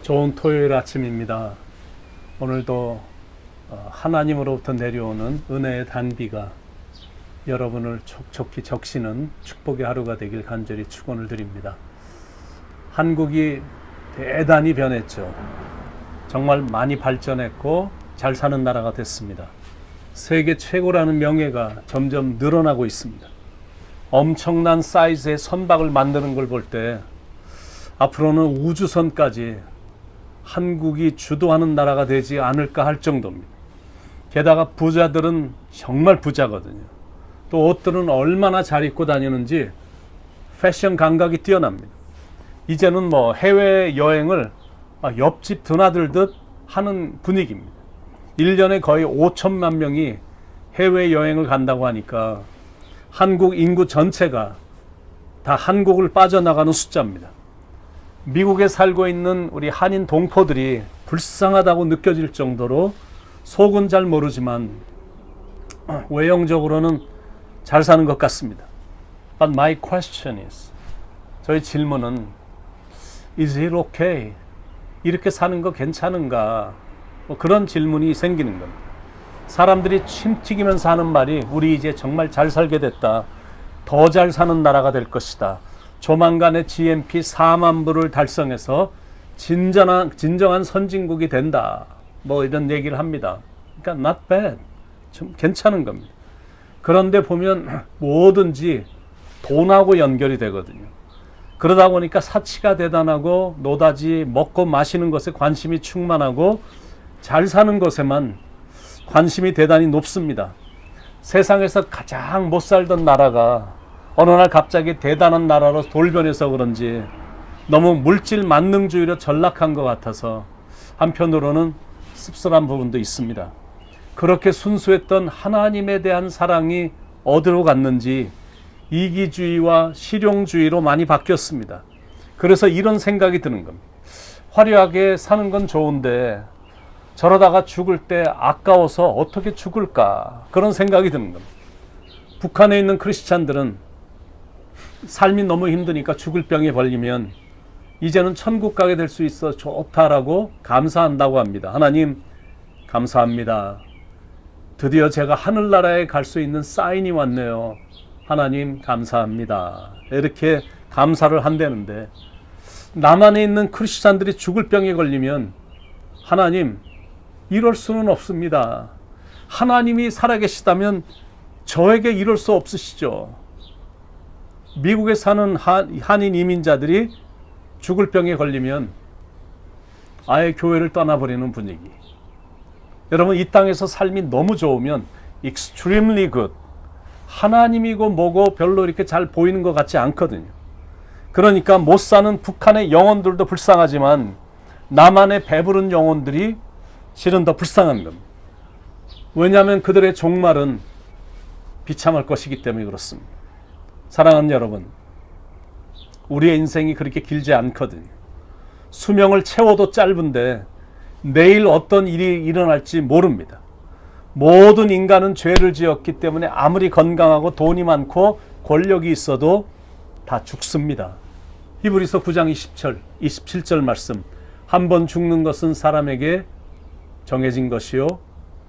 좋은 토요일 아침입니다. 오늘도 하나님으로부터 내려오는 은혜의 단비가 여러분을 촉촉히 적시는 축복의 하루가 되길 간절히 축원을 드립니다. 한국이 대단히 변했죠. 정말 많이 발전했고 잘 사는 나라가 됐습니다. 세계 최고라는 명예가 점점 늘어나고 있습니다. 엄청난 사이즈의 선박을 만드는 걸 볼 때 앞으로는 우주선까지 한국이 주도하는 나라가 되지 않을까 할 정도입니다. 게다가 부자들은 정말 부자거든요. 또 옷들은 얼마나 잘 입고 다니는지 패션 감각이 뛰어납니다. 이제는 해외여행을 옆집 드나들듯 하는 분위기입니다. 1년에 거의 5천만 명이 해외여행을 간다고 하니까 한국 인구 전체가 다 한국을 빠져나가는 숫자입니다. 미국에 살고 있는 우리 한인 동포들이 불쌍하다고 느껴질 정도로 속은 잘 모르지만 외형적으로는 잘 사는 것 같습니다. But my question is, 저희 질문은 Is it okay? 이렇게 사는 거 괜찮은가? 그런 질문이 생기는 겁니다. 사람들이 침 튀기면서 하는 말이 우리 이제 정말 잘 살게 됐다. 더 잘 사는 나라가 될 것이다. 조만간에 GNP 4만 불을 달성해서 진정한 선진국이 된다. 이런 얘기를 합니다. 그러니까 not bad. 좀 괜찮은 겁니다. 그런데 보면 뭐든지 돈하고 연결이 되거든요. 그러다 보니까 사치가 대단하고 노다지 먹고 마시는 것에 관심이 충만하고 잘 사는 것에만 관심이 대단히 높습니다. 세상에서 가장 못 살던 나라가 어느 날 갑자기 대단한 나라로 돌변해서 그런지 너무 물질 만능주의로 전락한 것 같아서 한편으로는 씁쓸한 부분도 있습니다. 그렇게 순수했던 하나님에 대한 사랑이 어디로 갔는지 이기주의와 실용주의로 많이 바뀌었습니다. 그래서 이런 생각이 드는 겁니다. 화려하게 사는 건 좋은데 저러다가 죽을 때 아까워서 어떻게 죽을까, 그런 생각이 드는 겁니다. 북한에 있는 크리스찬들은 삶이 너무 힘드니까 죽을 병에 걸리면 이제는 천국 가게 될 수 있어 좋다라고 감사한다고 합니다. 하나님 감사합니다. 드디어 제가 하늘나라에 갈 수 있는 사인이 왔네요. 하나님 감사합니다. 이렇게 감사를 한다는데, 남한에 있는 크리스찬들이 죽을 병에 걸리면 하나님 이럴 수는 없습니다. 하나님이 살아계시다면 저에게 이럴 수 없으시죠. 미국에 사는 한인 이민자들이 죽을 병에 걸리면 아예 교회를 떠나버리는 분위기. 여러분, 이 땅에서 삶이 너무 좋으면 extremely good, 하나님이고 뭐고 별로 이렇게 잘 보이는 것 같지 않거든요. 그러니까 못 사는 북한의 영혼들도 불쌍하지만 남한의 배부른 영혼들이 실은 더 불쌍한 겁니다. 왜냐하면 그들의 종말은 비참할 것이기 때문에 그렇습니다. 사랑하는 여러분, 우리의 인생이 그렇게 길지 않거든요. 수명을 채워도 짧은데 내일 어떤 일이 일어날지 모릅니다. 모든 인간은 죄를 지었기 때문에 아무리 건강하고 돈이 많고 권력이 있어도 다 죽습니다. 히브리서 9장 27절 말씀, 한 번 죽는 것은 사람에게 정해진 것이요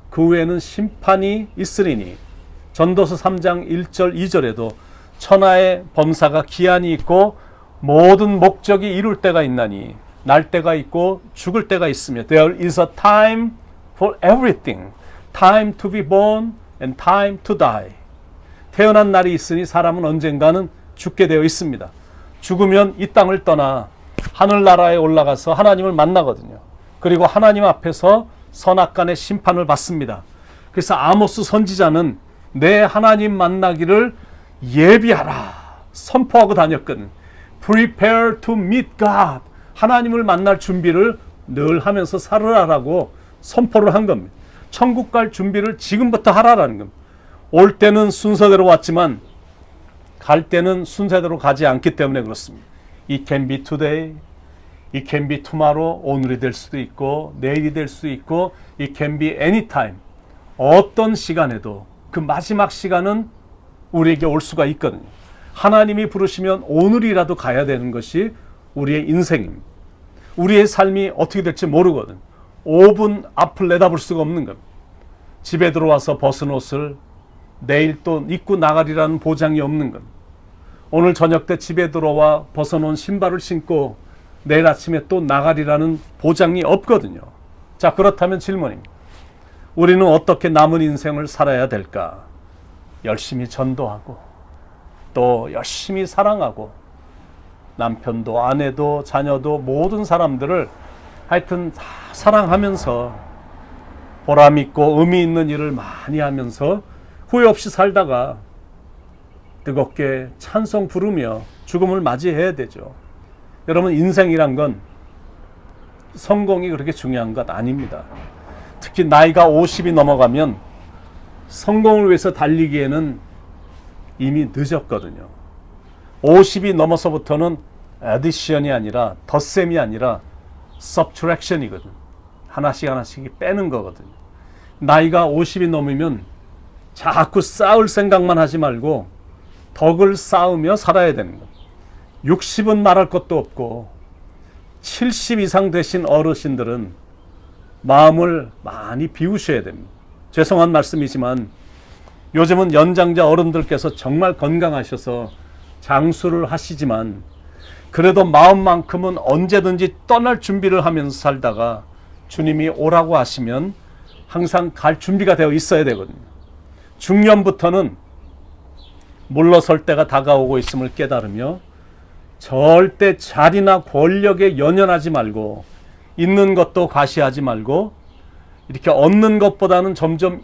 그 후에는 심판이 있으리니, 전도서 3장 1절 2절에도 천하의 범사가 기한이 있고 모든 목적이 이룰 때가 있나니 날 때가 있고 죽을 때가 있으며 There is a time for everything. Time to be born and time to die. 태어난 날이 있으니 사람은 언젠가는 죽게 되어 있습니다. 죽으면 이 땅을 떠나 하늘나라에 올라가서 하나님을 만나거든요. 그리고 하나님 앞에서 선악간의 심판을 받습니다. 그래서 아모스 선지자는 내 하나님 만나기를 예비하라 선포하고 다녔거든. Prepare to meet God. 하나님을 만날 준비를 늘 하면서 살으라라고 선포를 한 겁니다. 천국 갈 준비를 지금부터 하라라는 겁니다. 올 때는 순서대로 왔지만 갈 때는 순서대로 가지 않기 때문에 그렇습니다. It can be today, it can be tomorrow. 오늘이 될 수도 있고 내일이 될 수도 있고 It can be anytime. 어떤 시간에도 그 마지막 시간은 우리에게 올 수가 있거든요. 하나님이 부르시면 오늘이라도 가야 되는 것이 우리의 인생입니다. 우리의 삶이 어떻게 될지 모르거든. 5분 앞을 내다볼 수가 없는 겁니다. 집에 들어와서 벗은 옷을 내일 또 입고 나가리라는 보장이 없는 겁니다. 오늘 저녁 때 집에 들어와 벗어놓은 신발을 신고 내일 아침에 또 나가리라는 보장이 없거든요. 자, 그렇다면 질문입니다. 우리는 어떻게 남은 인생을 살아야 될까? 열심히 전도하고 또 열심히 사랑하고 남편도 아내도 자녀도 모든 사람들을 하여튼 다 사랑하면서 보람 있고 의미 있는 일을 많이 하면서 후회 없이 살다가 뜨겁게 찬송 부르며 죽음을 맞이해야 되죠. 여러분, 인생이란 건 성공이 그렇게 중요한 것 아닙니다. 특히 나이가 50이 넘어가면 성공을 위해서 달리기에는 이미 늦었거든요. 50이 넘어서부터는 에디션이 아니라 덧셈이 아니라 subtraction이거든. 하나씩 하나씩 빼는 거거든요. 나이가 50이 넘으면 자꾸 쌓을 생각만 하지 말고 덕을 쌓으며 살아야 되는 거예요. 60은 말할 것도 없고 70 이상 되신 어르신들은 마음을 많이 비우셔야 됩니다. 죄송한 말씀이지만 요즘은 연장자 어른들께서 정말 건강하셔서 장수를 하시지만 그래도 마음만큼은 언제든지 떠날 준비를 하면서 살다가 주님이 오라고 하시면 항상 갈 준비가 되어 있어야 되거든요. 중년부터는 물러설 때가 다가오고 있음을 깨달으며 절대 자리나 권력에 연연하지 말고 있는 것도 과시하지 말고 이렇게 얻는 것보다는 점점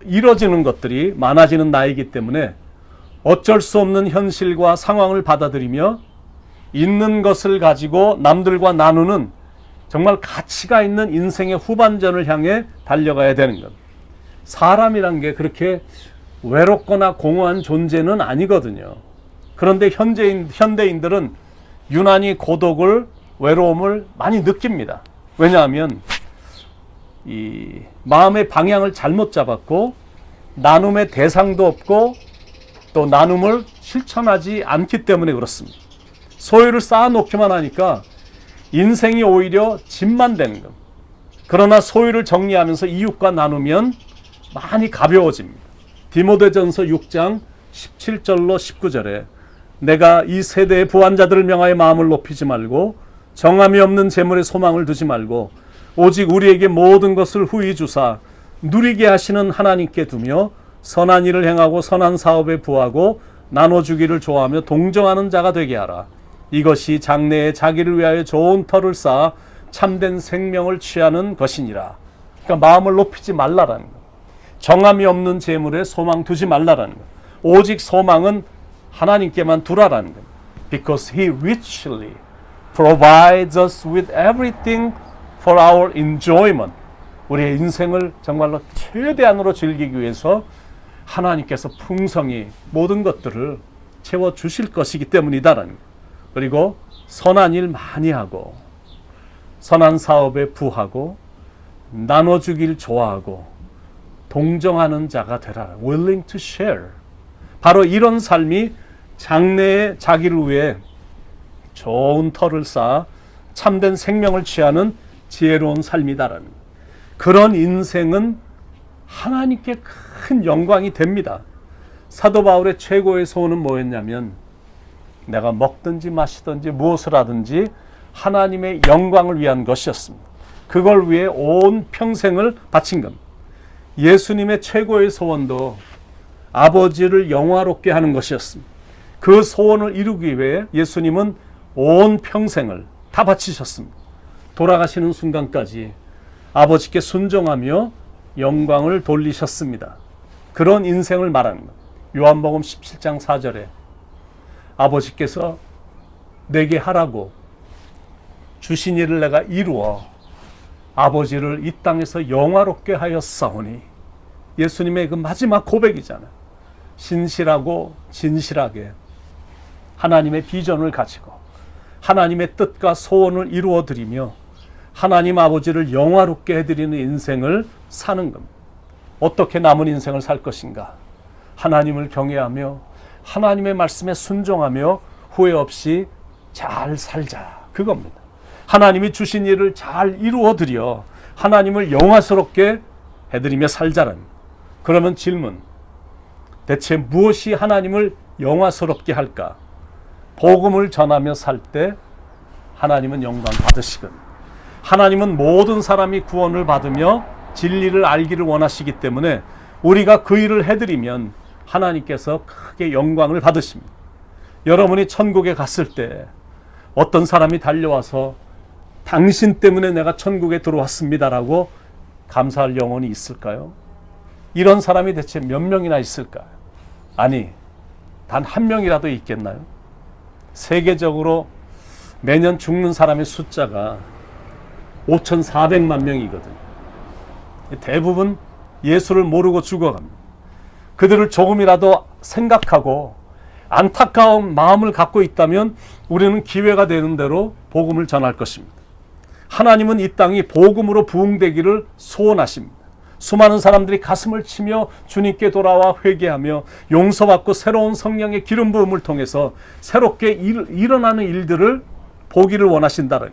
이뤄지는 것들이 많아지는 나이기 때문에 어쩔 수 없는 현실과 상황을 받아들이며 있는 것을 가지고 남들과 나누는 정말 가치가 있는 인생의 후반전을 향해 달려가야 되는 것. 사람이란 게 그렇게 외롭거나 공허한 존재는 아니거든요. 그런데 현대인들은 유난히 고독을, 외로움을 많이 느낍니다. 왜냐하면 이 마음의 방향을 잘못 잡았고 나눔의 대상도 없고 또 나눔을 실천하지 않기 때문에 그렇습니다. 소유를 쌓아놓기만 하니까 인생이 오히려 짐만 되는 겁니다. 그러나 소유를 정리하면서 이웃과 나누면 많이 가벼워집니다. 디모데전서 6장 17절로 19절에 내가 이 세대의 부한자들을 명하여 마음을 높이지 말고 정함이 없는 재물에 소망을 두지 말고 오직 우리에게 모든 것을 후히 주사 누리게 하시는 하나님께 두며 선한 일을 행하고 선한 사업에 부하고 나눠주기를 좋아하며 동정하는 자가 되게 하라. 이것이 장래에 자기를 위하여 좋은 터를 쌓아 참된 생명을 취하는 것이니라. 그러니까 마음을 높이지 말라라는 것. 정함이 없는 재물에 소망 두지 말라라는 것. 오직 소망은 하나님께만 두라라는 것. Because He richly provides us with everything for our enjoyment. 우리의 인생을 정말로 최대한으로 즐기기 위해서 하나님께서 풍성히 모든 것들을 채워주실 것이기 때문이다라는 것. 그리고 선한 일 많이 하고 선한 사업에 부하고 나눠주길 좋아하고 동정하는 자가 되라. Willing to share. 바로 이런 삶이 장래에 자기를 위해 좋은 터를 쌓아 참된 생명을 취하는 지혜로운 삶이다라는 것. 그런 인생은 하나님께 큰 영광이 됩니다. 사도 바울의 최고의 소원은 뭐였냐면 내가 먹든지 마시든지 무엇을 하든지 하나님의 영광을 위한 것이었습니다. 그걸 위해 온 평생을 바친 겁니다. 예수님의 최고의 소원도 아버지를 영화롭게 하는 것이었습니다. 그 소원을 이루기 위해 예수님은 온 평생을 다 바치셨습니다. 돌아가시는 순간까지 아버지께 순종하며 영광을 돌리셨습니다. 그런 인생을 말하는 것. 요한복음 17장 4절에 아버지께서 내게 하라고 주신 일을 내가 이루어 아버지를 이 땅에서 영화롭게 하였사오니. 예수님의 그 마지막 고백이잖아요. 신실하고 진실하게 하나님의 비전을 가지고 하나님의 뜻과 소원을 이루어 드리며 하나님 아버지를 영화롭게 해드리는 인생을 사는 겁니다. 어떻게 남은 인생을 살 것인가? 하나님을 경외하며 하나님의 말씀에 순종하며 후회 없이 잘 살자. 그겁니다. 하나님이 주신 일을 잘 이루어드려 하나님을 영화스럽게 해드리며 살자는. 그러면 질문, 대체 무엇이 하나님을 영화스럽게 할까? 복음을 전하며 살 때 하나님은 영광 받으시건, 하나님은 모든 사람이 구원을 받으며 진리를 알기를 원하시기 때문에 우리가 그 일을 해드리면 하나님께서 크게 영광을 받으십니다. 여러분이 천국에 갔을 때 어떤 사람이 달려와서 당신 때문에 내가 천국에 들어왔습니다라고 감사할 영혼이 있을까요? 이런 사람이 대체 몇 명이나 있을까요? 아니, 단 한 명이라도 있겠나요? 세계적으로 매년 죽는 사람의 숫자가 5,400만 명이거든요. 대부분 예수를 모르고 죽어갑니다. 그들을 조금이라도 생각하고 안타까운 마음을 갖고 있다면 우리는 기회가 되는 대로 복음을 전할 것입니다. 하나님은 이 땅이 복음으로 부흥되기를 소원하십니다. 수많은 사람들이 가슴을 치며 주님께 돌아와 회개하며 용서받고 새로운 성령의 기름 부음을 통해서 새롭게 일어나는 일들을 보기를 원하신다는.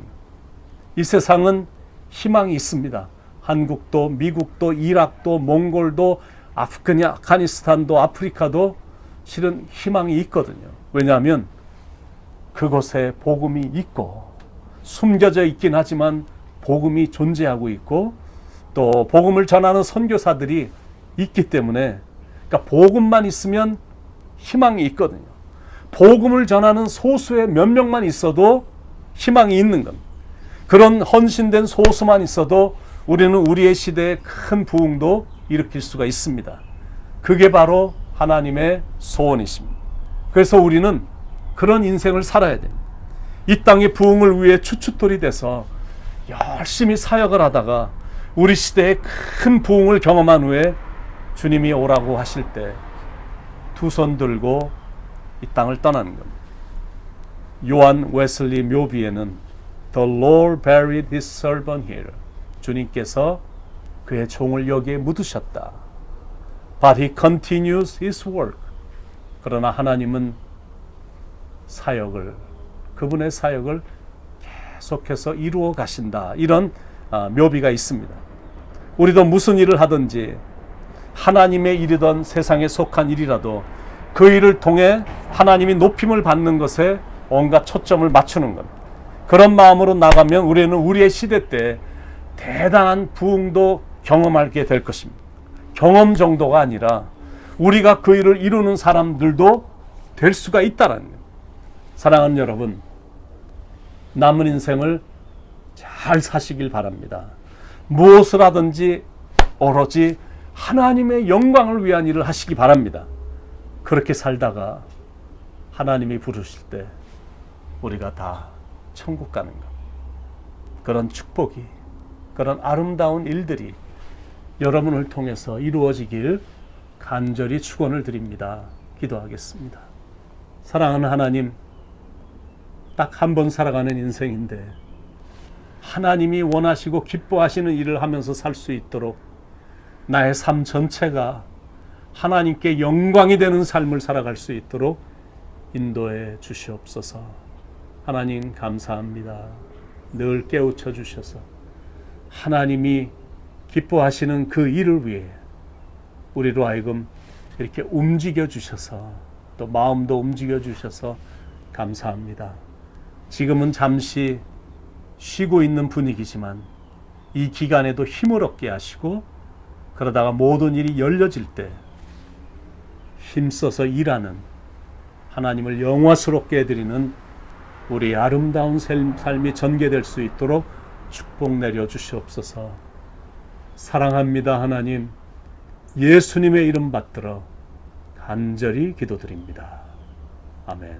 이 세상은 희망이 있습니다. 한국도, 미국도, 이락도, 몽골도, 아프가니스탄도, 아프리카도 실은 희망이 있거든요. 왜냐하면 그곳에 복음이 있고, 숨겨져 있긴 하지만 복음이 존재하고 있고, 또 복음을 전하는 선교사들이 있기 때문에, 그러니까 복음만 있으면 희망이 있거든요. 복음을 전하는 소수의 몇 명만 있어도 희망이 있는 겁니다. 그런 헌신된 소수만 있어도 우리는 우리의 시대에 큰 부흥도 일으킬 수가 있습니다. 그게 바로 하나님의 소원이십니다. 그래서 우리는 그런 인생을 살아야 됩니다. 이 땅의 부흥을 위해 추춧돌이 돼서 열심히 사역을 하다가 우리 시대에 큰 부흥을 경험한 후에 주님이 오라고 하실 때 두 손 들고 이 땅을 떠나는 겁니다. 요한 웨슬리 묘비에는 The Lord buried his servant here. 주님께서 그의 종을 여기에 묻으셨다. But he continues his work. 그러나 하나님은 사역을, 그분의 사역을 계속해서 이루어 가신다. 이런 묘비가 있습니다. 우리도 무슨 일을 하든지 하나님의 일이든 세상에 속한 일이라도 그 일을 통해 하나님이 높임을 받는 것에 온갖 초점을 맞추는 겁니다. 그런 마음으로 나가면 우리는 우리의 시대 때 대단한 부흥도 경험하게 될 것입니다. 경험 정도가 아니라 우리가 그 일을 이루는 사람들도 될 수가 있다는 겁니다. 사랑하는 여러분, 남은 인생을 잘 사시길 바랍니다. 무엇을 하든지 오로지 하나님의 영광을 위한 일을 하시기 바랍니다. 그렇게 살다가 하나님이 부르실 때 우리가 다 천국 가는 것, 그런 축복이, 그런 아름다운 일들이 여러분을 통해서 이루어지길 간절히 축원을 드립니다. 기도하겠습니다. 사랑하는 하나님, 딱 한 번 살아가는 인생인데 하나님이 원하시고 기뻐하시는 일을 하면서 살 수 있도록 나의 삶 전체가 하나님께 영광이 되는 삶을 살아갈 수 있도록 인도해 주시옵소서. 하나님 감사합니다. 늘 깨우쳐 주셔서 하나님이 기뻐하시는 그 일을 위해 우리로 하여금 이렇게 움직여 주셔서, 또 마음도 움직여 주셔서 감사합니다. 지금은 잠시 쉬고 있는 분위기지만 이 기간에도 힘을 얻게 하시고, 그러다가 모든 일이 열려질 때 힘써서 일하는, 하나님을 영화스럽게 해드리는 우리 아름다운 삶이 전개될 수 있도록 축복 내려 주시옵소서. 사랑합니다. 하나님, 예수님의 이름 받들어 간절히 기도드립니다. 아멘.